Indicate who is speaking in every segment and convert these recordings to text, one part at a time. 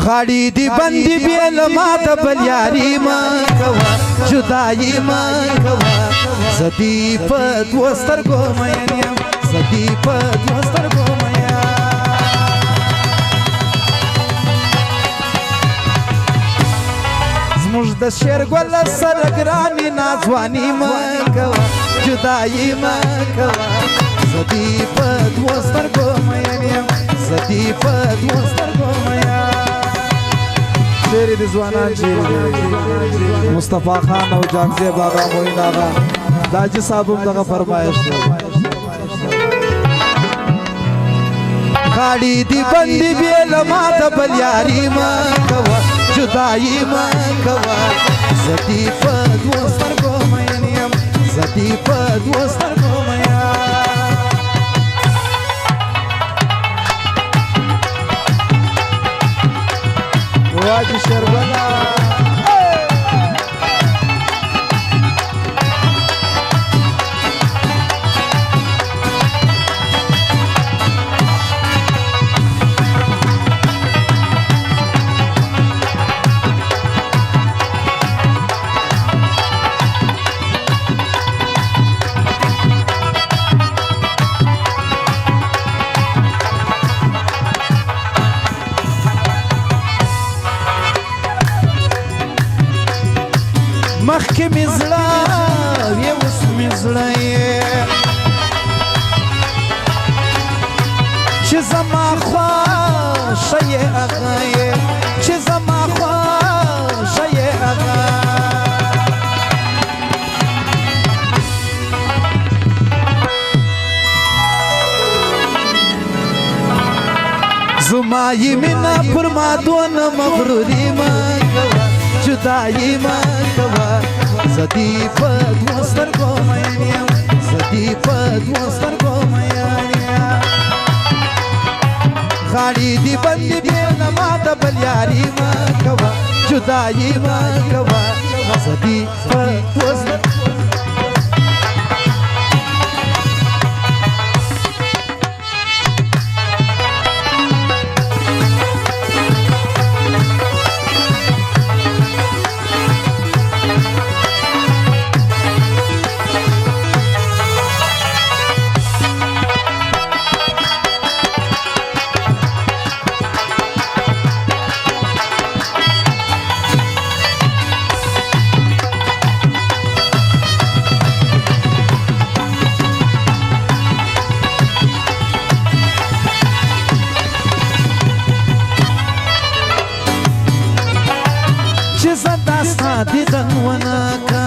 Speaker 1: غاړي دی بندي بیل ما د بل یاري ما کوا جدائی ما کوا زدی په دوه سترګو مین یم زدی په دوه سترګو مین زموږ د شعر ګل سره ګراني نازواني ما کوا جدائی ما کوا زدی په دوه سترګو مین یم زدی په دوه سترګو مین شعر د ځوانان شعر مصطفی خان او جامزه بابا موین آغا داجی صاحب هم دغه فرمایش دی غاړي دی بندي بیل ما د بل یاري ما کوا جدائی ما کوا زدی په دوه سترګو مین یم زدی په دوه سترګو مین واجی شربلا مخکې مې زړه وې اوس مې زړه یې چې زما خوښه یې هغه یې چې زما خوښه یې هغه زما یې مینه پر ما دونه مغروري مه کوه جدائی ما کوا زدی په دوه سترګو مین یم زدی په دوه سترګو مین یم غاړي دی بندي بیل ما د بل یاري ما کوا جدائی ما کوا زدی په دوه سترګو دیدن ونکا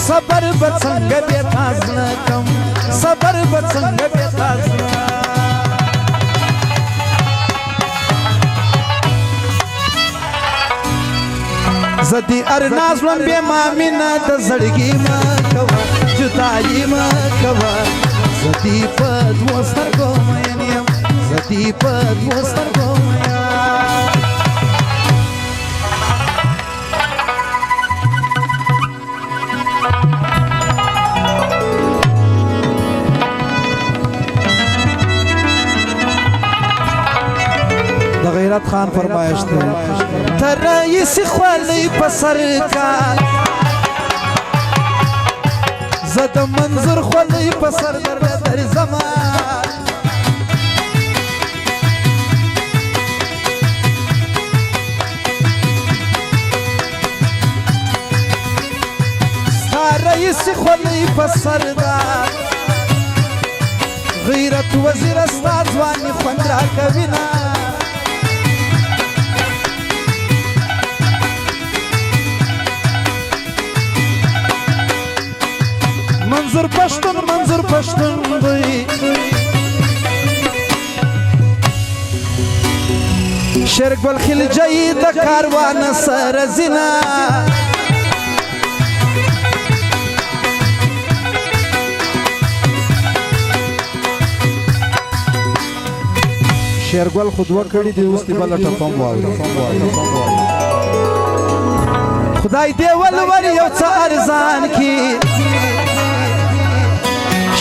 Speaker 1: صبر بڅنګ به تاسو کم صبر بڅنګ به تاسو زدی ارناز لم به مامنا د زړګي ما کوا جدائی ما کوا زدی په دوه سترګو مین یم زدی په دوه سترګو مین غیرت خان فرمایش دی تر رئیس خوالی پسر کا زد منظر خوالی پسر در زمان ستا رئیس خوالی پسر دا غیرت وزیر استا ځواني خوند را کوینا منظور پشتون دی شرک بالخل جاي د کاروان سر زنا شیرګل خودوا کړی دی اوس دی بل ټپم واوره خدای دی ولور یو څه ارزان کی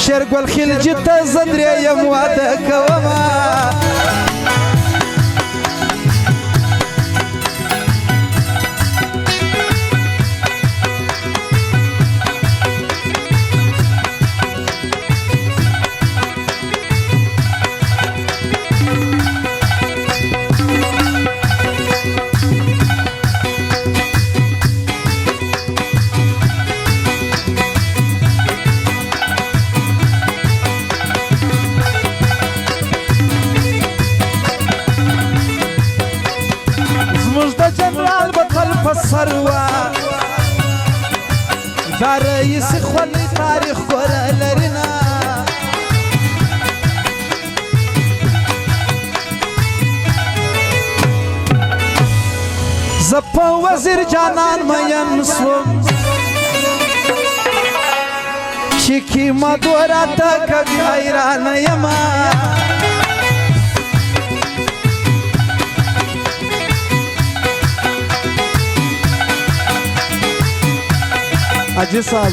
Speaker 1: شیرګل خل جته زندرې یم واده کوما په سر وه دا رئیس خولی تاریخ ګوره لري نه زه په وزیر جانان مین سوم چې قیمت وراته کوي حیرانه یمه حاجی صاحب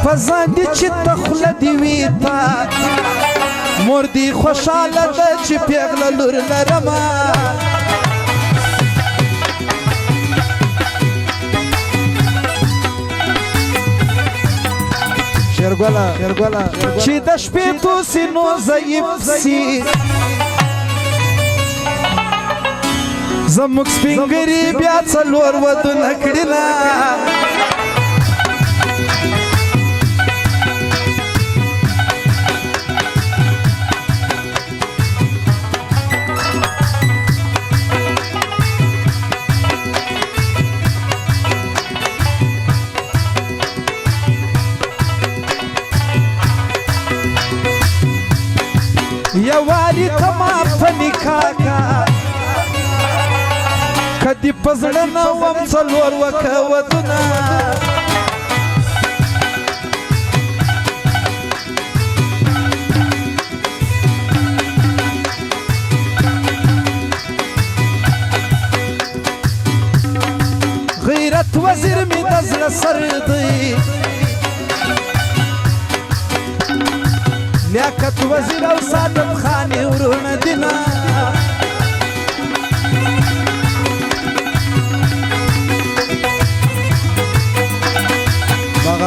Speaker 1: فضا دی چې ته خوله دې وي تا مور دې خوشحاله ده چې پیغله لور لرمه شیرګله چې د شپې توسي نو ضعیف سي زموږ سپینګري بیا څلور ودونه کړي نه یوالي ته ما په نکاح کا کدی پزړه نه وم څلور وکه ودونه غیرت وزیر می د زړه سر دی لیاقت وزیر او سعادت خانې ورونه دي نه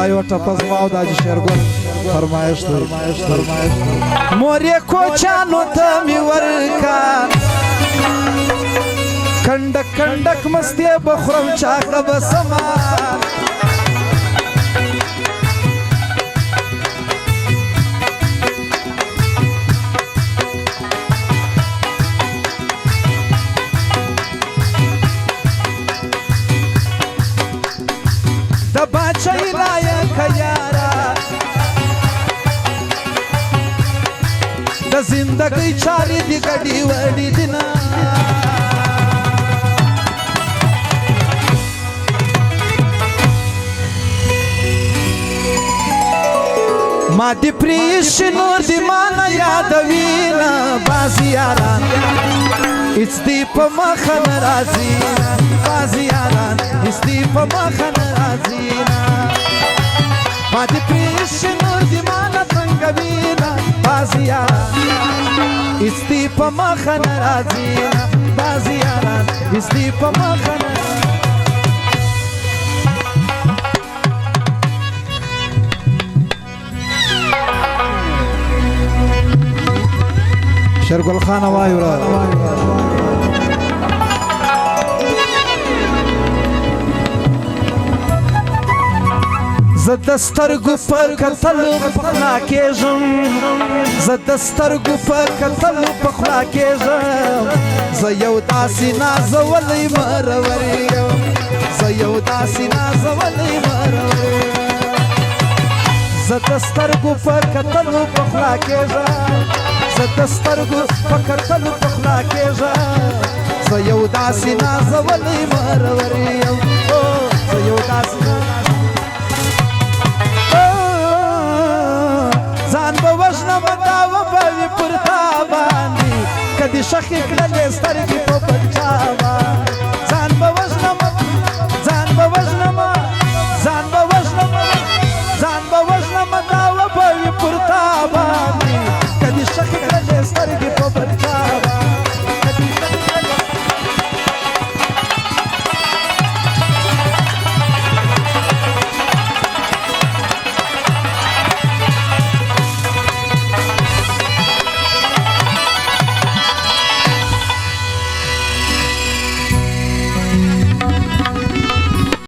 Speaker 1: یو ټپه زما او د حاجي شیرګل فرمایش دی مور یې کوچانو ته مې ورکا کنډک کنډک مستې به خورم چاکه به سما د باچۍ لایقه یاره د زندګۍ چارې دې ګډې وډې دي نه ما دې پرېښې نور دې مانه یادوي نه بعضې یاران هېڅ دې په مخه نه راځي بعضې یاران هېڅ دې په مخه نه راځي ما دې پرېښې نور دې مانه تنګوي نه بعضې یاران هېڅ دې په مخه نه راځي بعضې یاران هېڅ دې په مخه نه شیرګل خان وایو را زه د سترګو په کتلو پخلا کېږم زه د سترګو په کتلو پخلا کېږم زه یو داسې نازولی مرور یم زه یو داسې نازولی مرور یم زه د سترګو په کتلو پخلا کېږم زه د سترګو په کتلو پخلا کېږم زه یو داسې نازولی مرور یم زه یو داسې ځان به وژنم دا وبه وي پر تا باندې که دې شخې کړلې سترګې په بل چا باندې